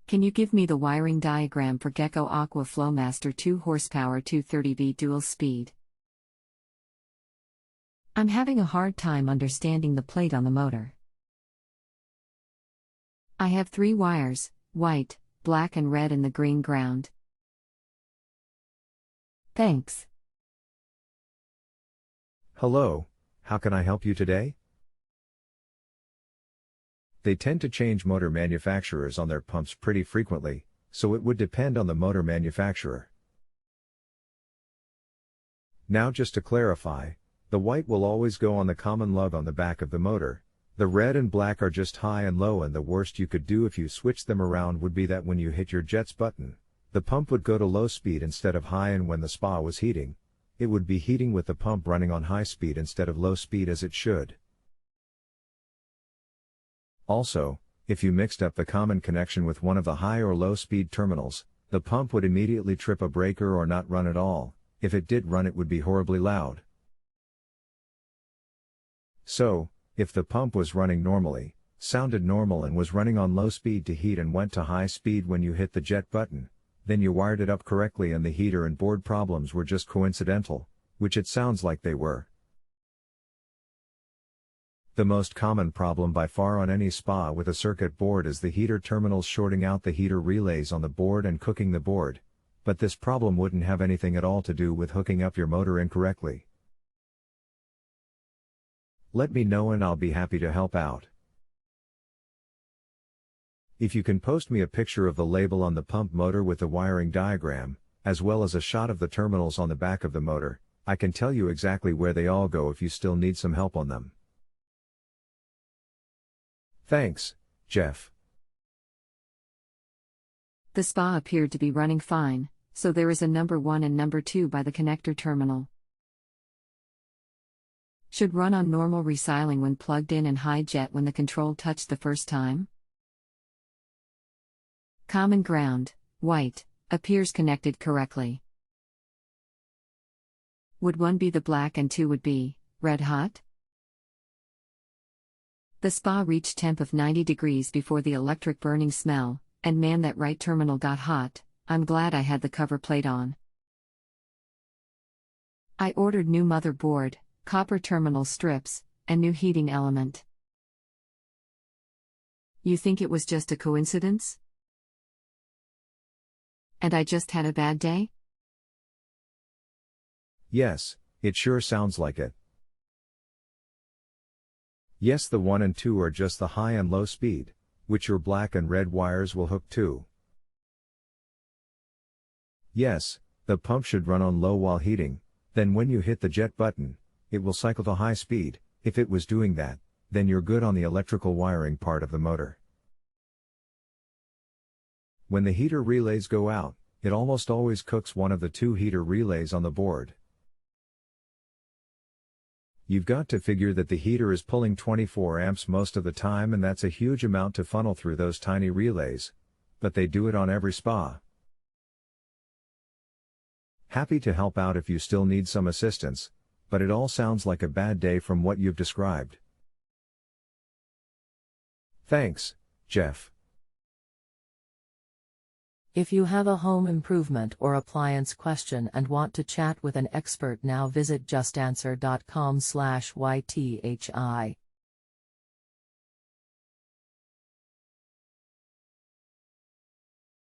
Can you give me the wiring diagram for Gecko Aqua flo-master 2 horsepower 230V dual speed? I'm having a hard time understanding the plate on the motor. I have 3 wires, white, black and red, and the green ground. Thanks. Hello, how can I help you today? They tend to change motor manufacturers on their pumps pretty frequently, so it would depend on the motor manufacturer. Now just to clarify, the white will always go on the common lug on the back of the motor. The red and black are just high and low, and the worst you could do if you switched them around would be that when you hit your jets button, the pump would go to low speed instead of high, and when the spa was heating, it would be heating with the pump running on high speed instead of low speed as it should. Also, if you mixed up the common connection with one of the high or low speed terminals, the pump would immediately trip a breaker or not run at all. If it did run, it would be horribly loud. So, if the pump was running normally, sounded normal, and was running on low speed to heat and went to high speed when you hit the jet button, then you wired it up correctly and the heater and board problems were just coincidental, which it sounds like they were. The most common problem by far on any spa with a circuit board is the heater terminals shorting out the heater relays on the board and cooking the board, but this problem wouldn't have anything at all to do with hooking up your motor incorrectly. Let me know and I'll be happy to help out. If you can post me a picture of the label on the pump motor with the wiring diagram, as well as a shot of the terminals on the back of the motor, I can tell you exactly where they all go if you still need some help on them. Thanks, Jeff. The spa appeared to be running fine, so there is a number 1 and number 2 by the connector terminal. Should run on normal recycling when plugged in and high jet when the control touched the first time. Common ground, white, appears connected correctly. Would 1 be the black and 2 would be red hot? The spa reached temp of 90 degrees before the electric burning smell, and man, that right terminal got hot. I'm glad I had the cover plate on. I ordered new motherboard, copper terminal strips, and new heating element. You think it was just a coincidence? And I just had a bad day? Yes, it sure sounds like it. Yes, the 1 and 2 are just the high and low speed, which your black and red wires will hook to. Yes, the pump should run on low while heating, then when you hit the jet button, it will cycle to high speed. If it was doing that, then you're good on the electrical wiring part of the motor. When the heater relays go out, it almost always cooks one of the 2 heater relays on the board. You've got to figure that the heater is pulling 24 amps most of the time, and that's a huge amount to funnel through those tiny relays, but they do it on every spa. Happy to help out if you still need some assistance, but it all sounds like a bad day from what you've described. Thanks, Jeff. If you have a home improvement or appliance question and want to chat with an expert, now visit JustAnswer.com/YTHI.